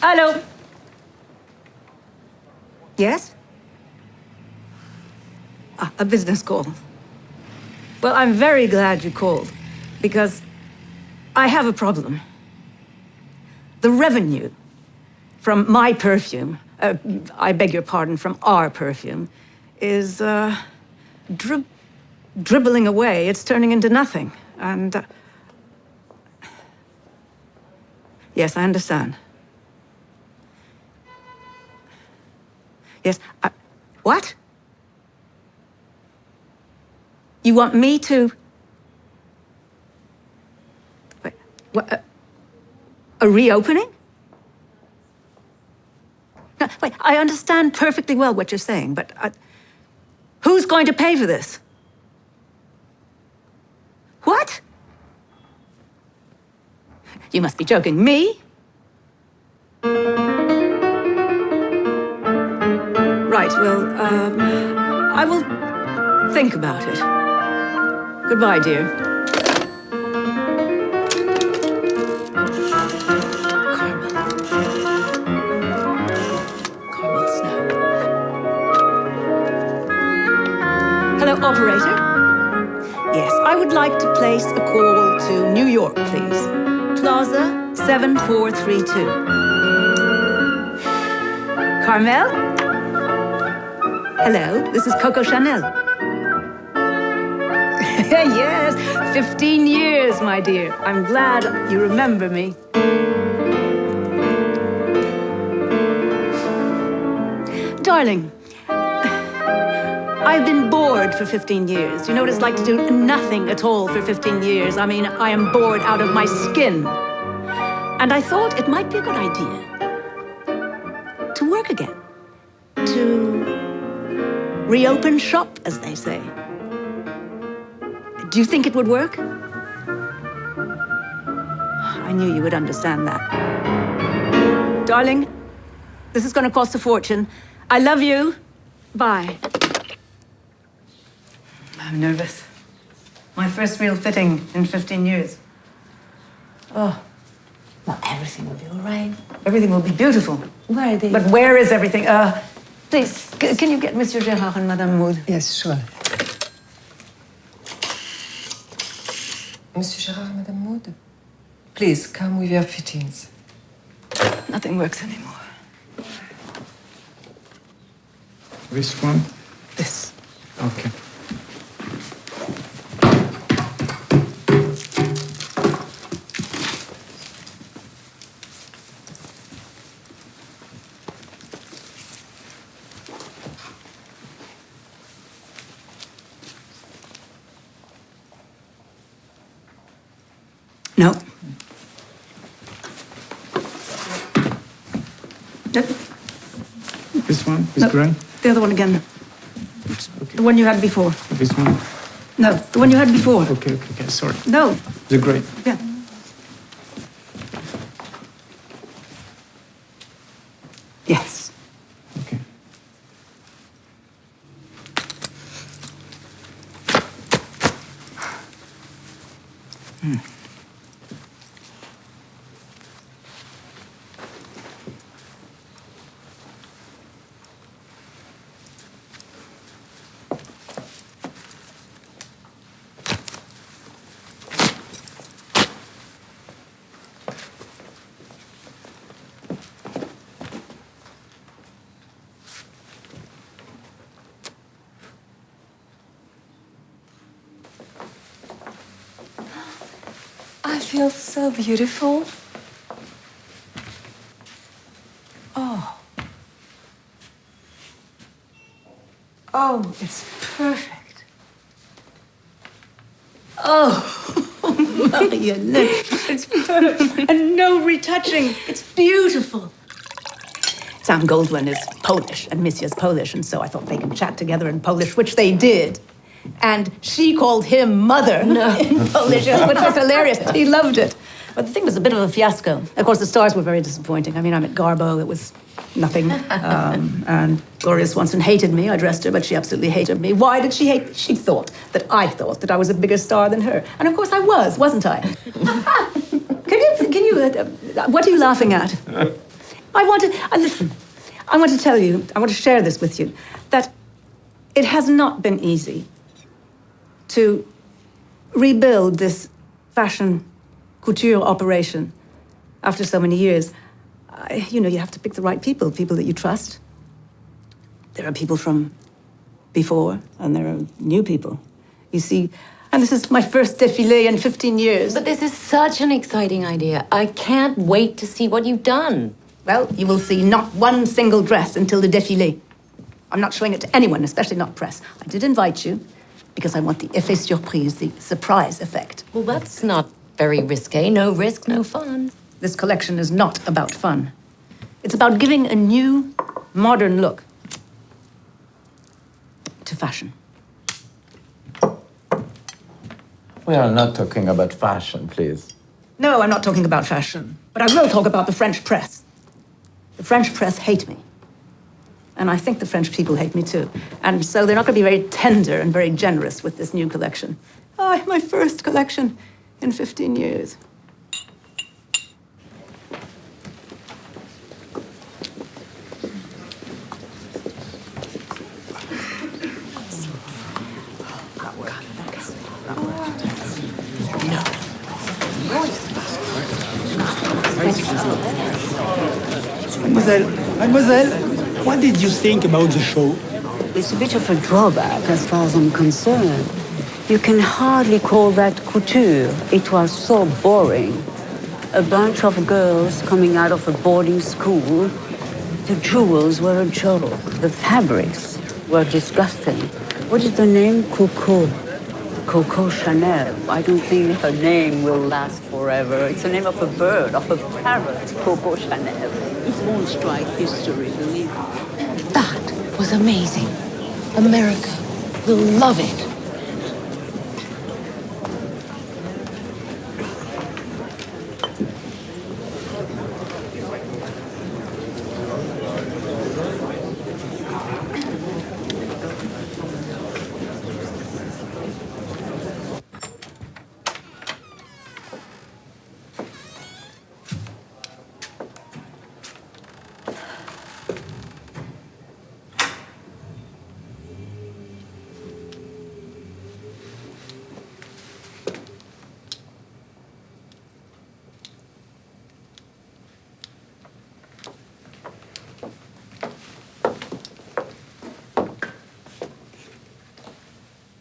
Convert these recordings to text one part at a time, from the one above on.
Hello. Yes? A business call. Well, I'm very glad you called, because I have a problem. The revenue from my perfume, I beg your pardon, from our perfume, is dribbling away. It's turning into nothing. And yes, I understand. Yes, what? You want me to... Wait, what, a reopening? No, wait, I understand perfectly well what you're saying, but who's going to pay for this? What? You must be joking. Me? Right, well, I will think about it. Goodbye, dear. Caramel snow. Hello, operator. Yes, I would like to place a call to New York, please. Plaza 7432. Carmel? Hello, this is Coco Chanel. Yes, 15 years, my dear. I'm glad you remember me. Darling, I've been bored for 15 years. You know what it's like to do nothing at all for 15 years? I mean, I am bored out of my skin. And I thought it might be a good idea to work again. To reopen shop, as they say. Do you think it would work? I knew you would understand that. Darling, this is going to cost a fortune. I love you. Bye. I'm nervous. My first real fitting in 15 years. Oh. Well, everything will be all right. Everything will be beautiful. Where are they? But where is everything? Please, can you get Monsieur Gérard and Madame Maud? Yes, sure. Monsieur Gérard, Madame Maud, please come with your fittings. Nothing works anymore. This one? This. Okay. No. No. This one is No. gray? The other one again. Okay. The one you had before. This one? No, the one you had before. Okay, sorry. No. The gray. Yeah. Yes. Okay. I feel so beautiful. Oh, it's perfect. Oh, Marianne, it's perfect. And no retouching. It's beautiful. Sam Goldwyn is Polish, and Missy's Polish, and so I thought they could chat together in Polish, which they did. And she called him mother in Polish, which was hilarious. He loved it. But the thing was a bit of a fiasco. Of course, the stars were very disappointing. I mean, I'm at Garbo. It was nothing. And Gloria Swanson hated me. I dressed her, but she absolutely hated me. Why did she hate me? She thought that I I was a bigger star than her. And of course I was, wasn't I? Can you, what are you laughing at? Listen, I want to tell you, I want to share this with you, that it has not been easy to rebuild this fashion couture operation after so many years. You have to pick the right people that you trust. There are people from before, and there are new people. You see, and this is my first défilé in 15 years. But this is such an exciting idea. I can't wait to see what you've done. Well, you will see not one single dress until the défilé. I'm not showing it to anyone, especially not press. I did invite you because I want the effet surprise, the surprise effect. Well, that's not very risque. No risk, no fun. This collection is not about fun. It's about giving a new, modern look to fashion. We are not talking about fashion, please. No, I'm not talking about fashion, but I will talk about the French press. The French press hate me. And I think the French people hate me too. And so they're not going to be very tender and very generous with this new collection. Oh, my first collection in 15 years. Mademoiselle, what did you think about the show? It's a bit of a drawback as far as I'm concerned. You can hardly call that couture. It was so boring. A bunch of girls coming out of a boarding school. The jewels were a joke. The fabrics were disgusting. What is the name? Coco Chanel. I don't think her name will last forever. It's the name of a bird, of a parrot, Coco Chanel. It won't strike history, believe me. That was amazing. America will love it.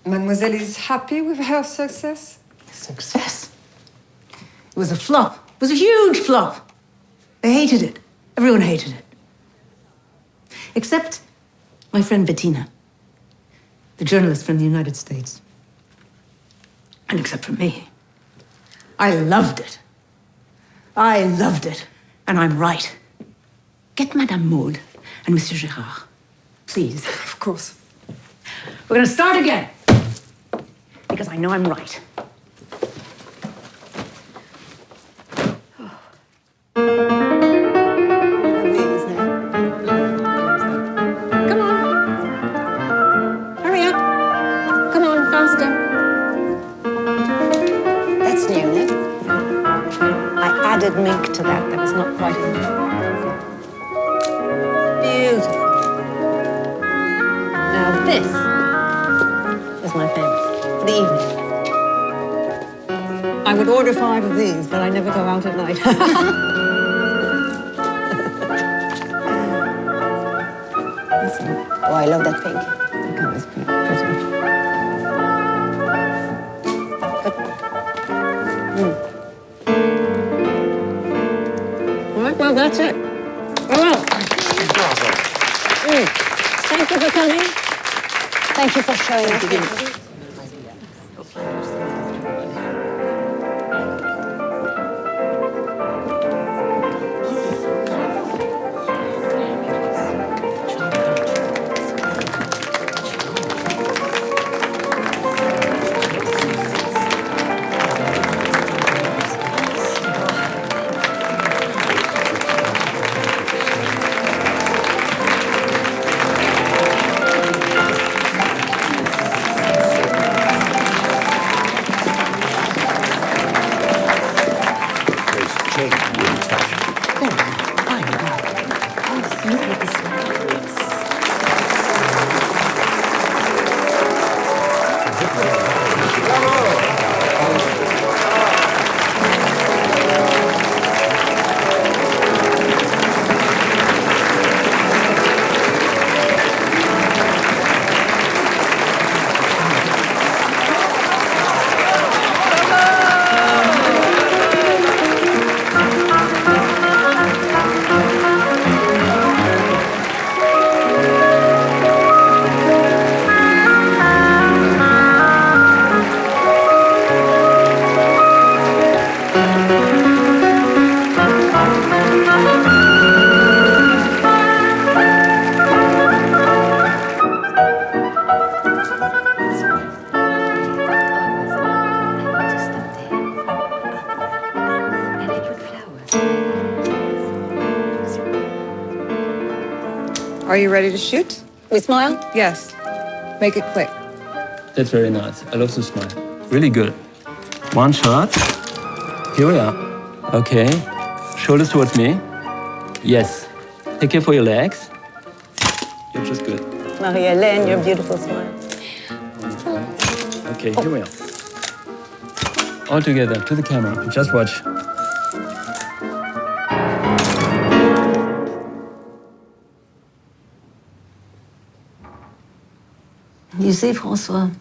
Mademoiselle is happy with her success? Success? It was a flop. It was a huge flop. They hated it. Everyone hated it. Except my friend Bettina, the journalist from the United States. And except for me. I loved it. I loved it. And I'm right. Get Madame Maud and Monsieur Gérard, please. Of course. We're gonna start again. Because I know I'm right. Come on. Hurry up. Come on, faster. That's new, no? I added mink to that. That was not quite enough. Beautiful. Now this is my favorite for the evening. I would order 5 of these, but I never go out at night. Oh, I love that pink. That color is pretty. All right, well, that's it. All right. Thank you for coming. Thank you for showing us. Change in fashion. Are you ready to shoot? We smile? Yes. Make it quick. That's very nice. I love to smile. Really good. One shot. Here we are. Okay. Shoulders towards me. Yes. Take care for your legs. You're just good. Marie-Hélène, your beautiful smile. Okay, here we are. All together, to the camera. Just watch. You see, Francois, one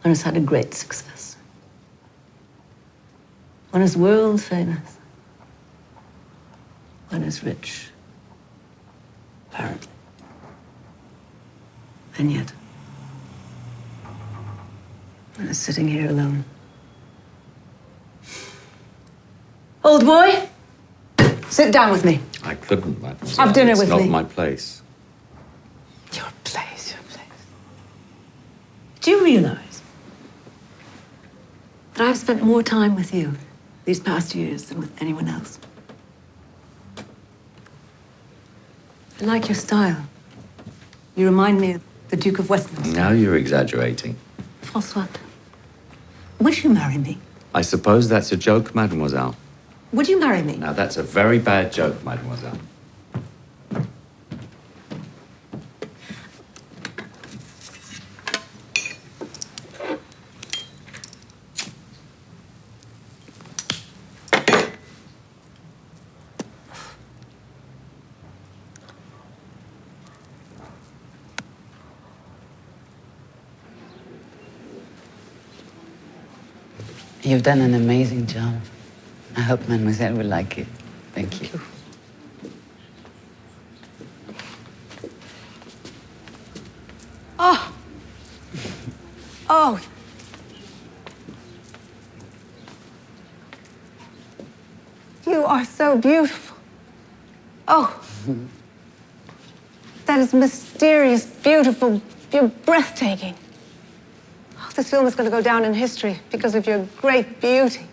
has had a great success. One is world famous. One is rich, apparently. And yet, one is sitting here alone. Old boy, sit down with me. I couldn't, mademoiselle. Have dinner It's with not me. my place. Your place, your place. Do you realize that I've spent more time with you these past years than with anyone else? I like your style. You remind me of the Duke of Westminster. Now you're exaggerating. Francois, would you marry me? I suppose that's a joke, mademoiselle. Would you marry me? Now that's a very bad joke, mademoiselle. You've done an amazing job. I hope Mademoiselle will like it. Thank you. Oh. Oh. You are so beautiful. Oh. That is mysterious, beautiful, you're breathtaking. Oh, this film is going to go down in history because of your great beauty.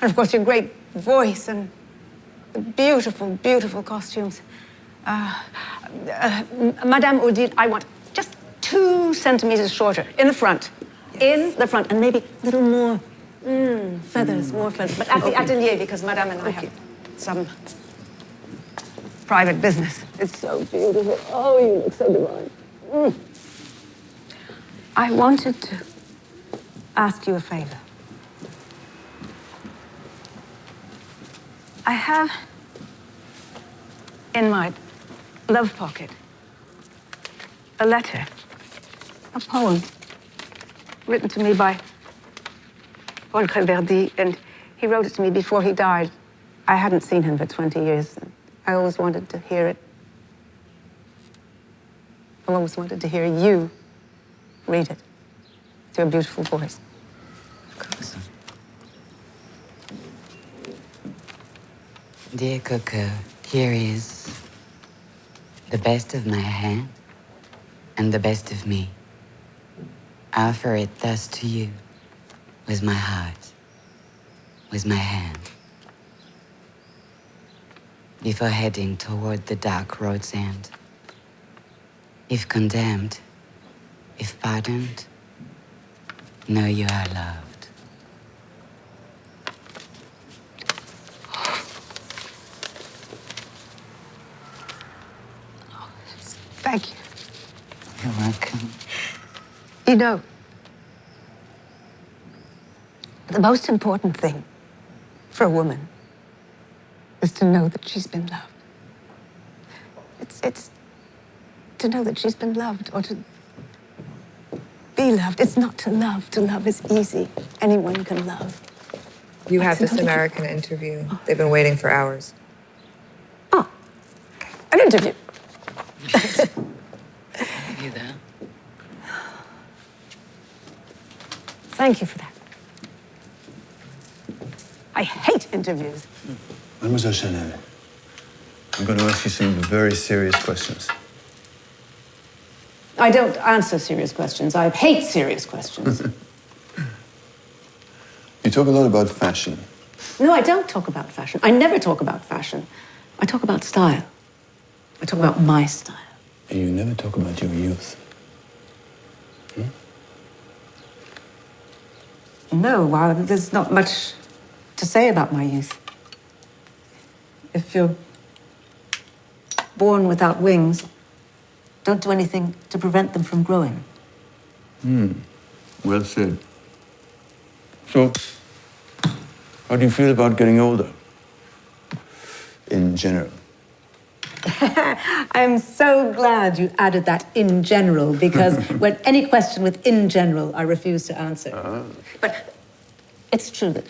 And of course, your great voice and the beautiful, beautiful costumes. Madame Odile, I want just 2 centimeters shorter in the front. Yes. In the front, and maybe a little more feathers, more feathers. But at the atelier, because Madame and I have some private business. It's so beautiful. Oh, you look so divine. I wanted to ask you a favor. I have in my glove pocket a letter, a poem written to me by Paul Créverdi, and he wrote it to me before he died. I hadn't seen him for 20 years. I always wanted to hear it. I always wanted to hear you read it with your beautiful voice. Of course. Dear Coco, here is the best of my hand and the best of me. I offer it thus to you, with my heart, with my hand. Before heading toward the dark road's end, if condemned, if pardoned, know you are loved. Thank you. You're welcome. You know, the most important thing for a woman is to know that she's been loved. It's to know that she's been loved or to be loved. It's not to love. To love is easy. Anyone can love. You have That's this another- American interview. They've been waiting for hours. Oh, an interview. You there? Thank you for that. I hate interviews. Mademoiselle Chanel, I'm going to ask you some very serious questions. I don't answer serious questions. I hate serious questions. You talk a lot about fashion. No, I don't talk about fashion. I never talk about fashion. I talk about style. I talk about my style. And you never talk about your youth. No, well, there's not much to say about my youth. If you're born without wings, don't do anything to prevent them from growing. Well said. So, how do you feel about getting older? In general. I'm so glad you added that in general, because when any question with in general, I refuse to answer. But it's true that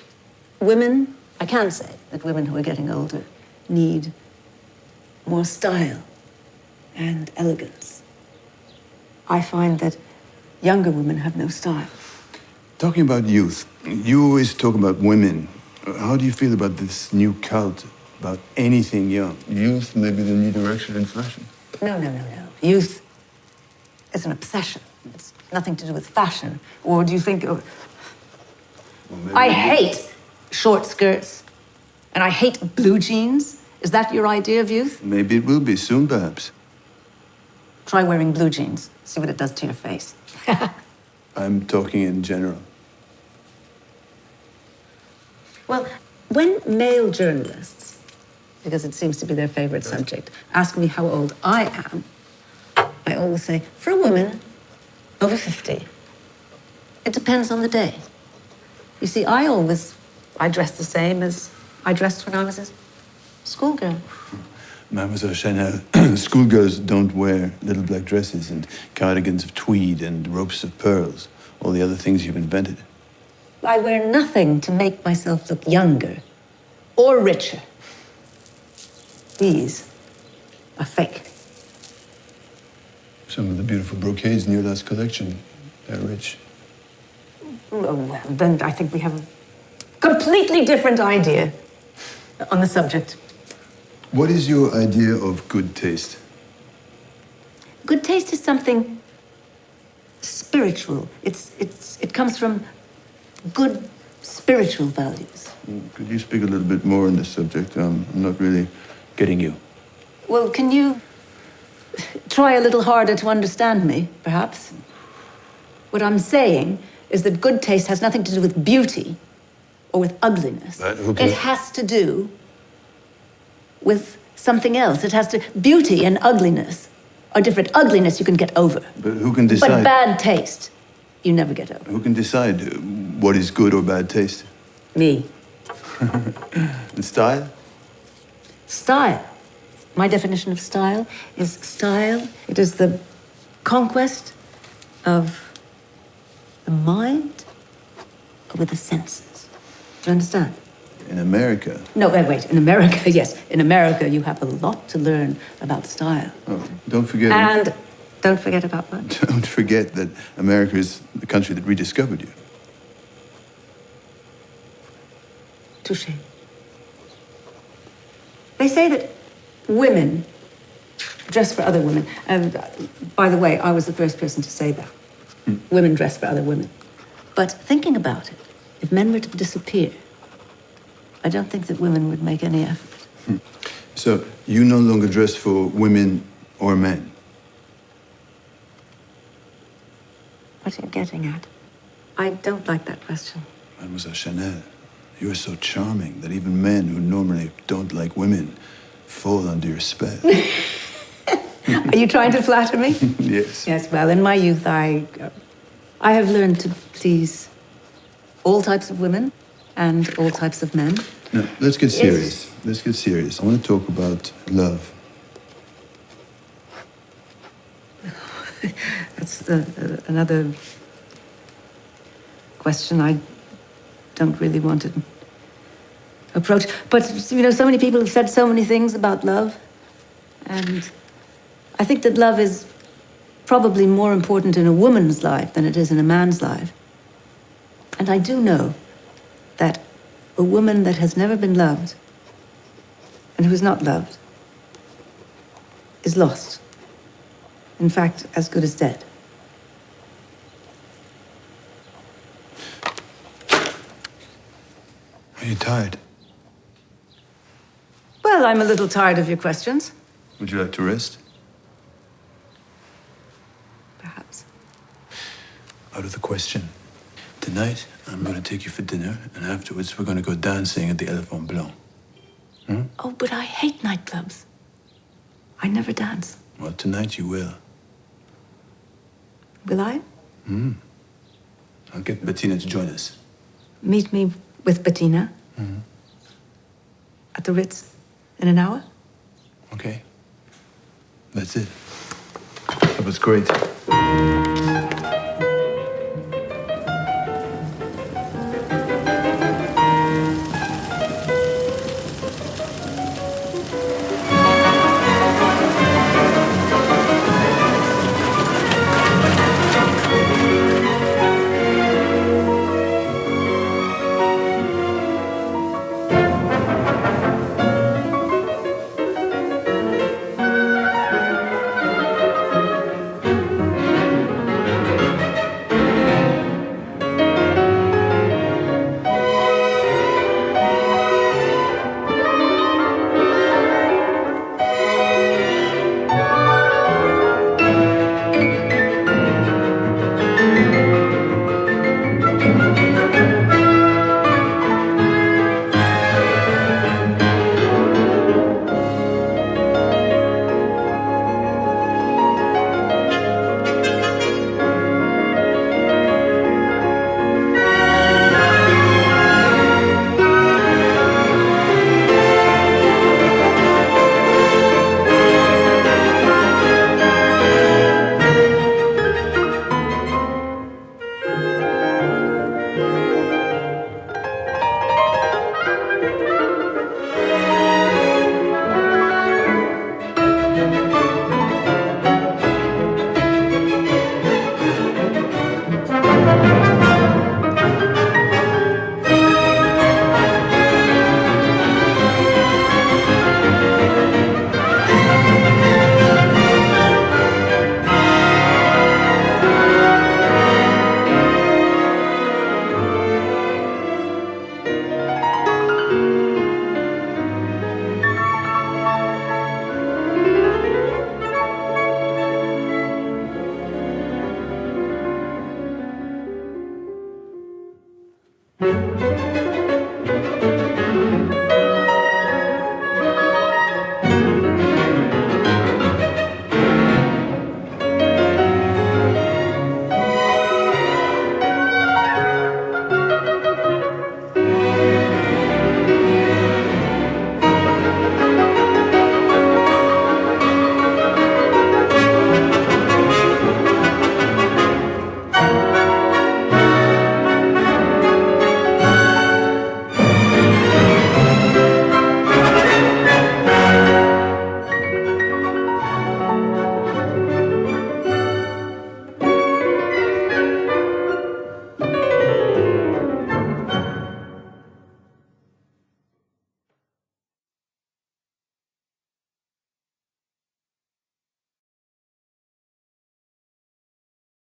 women, I can say that women who are getting older need more style and elegance. I find that younger women have no style. Talking about youth, you always talk about women. How do you feel about this new cult about anything young? Youth may be the new direction in fashion. No. Youth is an obsession. It's nothing to do with fashion. Or do you think... I hate short skirts. And I hate blue jeans. Is that your idea of youth? Maybe it will be soon, perhaps. Try wearing blue jeans. See what it does to your face. I'm talking in general. Well, when male journalists, because it seems to be their favorite subject, ask me how old I am, I always say, for a woman over 50, it depends on the day. You see, I dress the same as I dressed when I was a schoolgirl. Mademoiselle Chanel, schoolgirls don't wear little black dresses and cardigans of tweed and ropes of pearls, all the other things you've invented. I wear nothing to make myself look younger or richer. These are fake. Some of the beautiful brocades in your last collection, they're rich. Oh, well, then I think we have a completely different idea on the subject. What is your idea of good taste? Good taste is something spiritual. It comes from good spiritual values. Could you speak a little bit more on this subject? I'm not really getting you. Well, can you try a little harder to understand me, perhaps? What I'm saying is that good taste has nothing to do with beauty or with ugliness. It has to do with something else. Beauty and ugliness are different. Ugliness you can get over. But who can decide? But bad taste, you never get over. Who can decide what is good or bad taste? Me. And style? Style. My definition of style is style. It is the conquest of the mind with the senses. Do you understand? In America? No, wait. In America, yes. In America, you have a lot to learn about style. Oh, don't forget... And don't forget about what? Don't forget that America is the country that rediscovered you. Touché. They say that women dress for other women. And by the way, I was the first person to say that. Women dress for other women. But thinking about it, if men were to disappear, I don't think that women would make any effort. So you no longer dress for women or men? What are you getting at? I don't like that question. Mademoiselle Chanel, you're so charming that even men who normally don't like women fall under your spell. Are you trying to flatter me? Yes. Yes, well, in my youth, I have learned to please all types of women and all types of men. No, let's get serious. Let's get serious. I want to talk about love. That's another question I don't really want to approach. But, you know, so many people have said so many things about love. And I think that love is probably more important in a woman's life than it is in a man's life. And I do know that a woman that has never been loved and who is not loved is lost. In fact, as good as dead. Are you tired? Well, I'm a little tired of your questions. Would you like to rest? Perhaps. Out of the question. Tonight, I'm going to take you for dinner, and afterwards, we're going to go dancing at the Elephant Blanc. Hmm? Oh, but I hate nightclubs. I never dance. Well, tonight you will. Will I? I'll get Bettina to join us. Meet me with Bettina at the Ritz in an hour? Okay. That's it. That was great.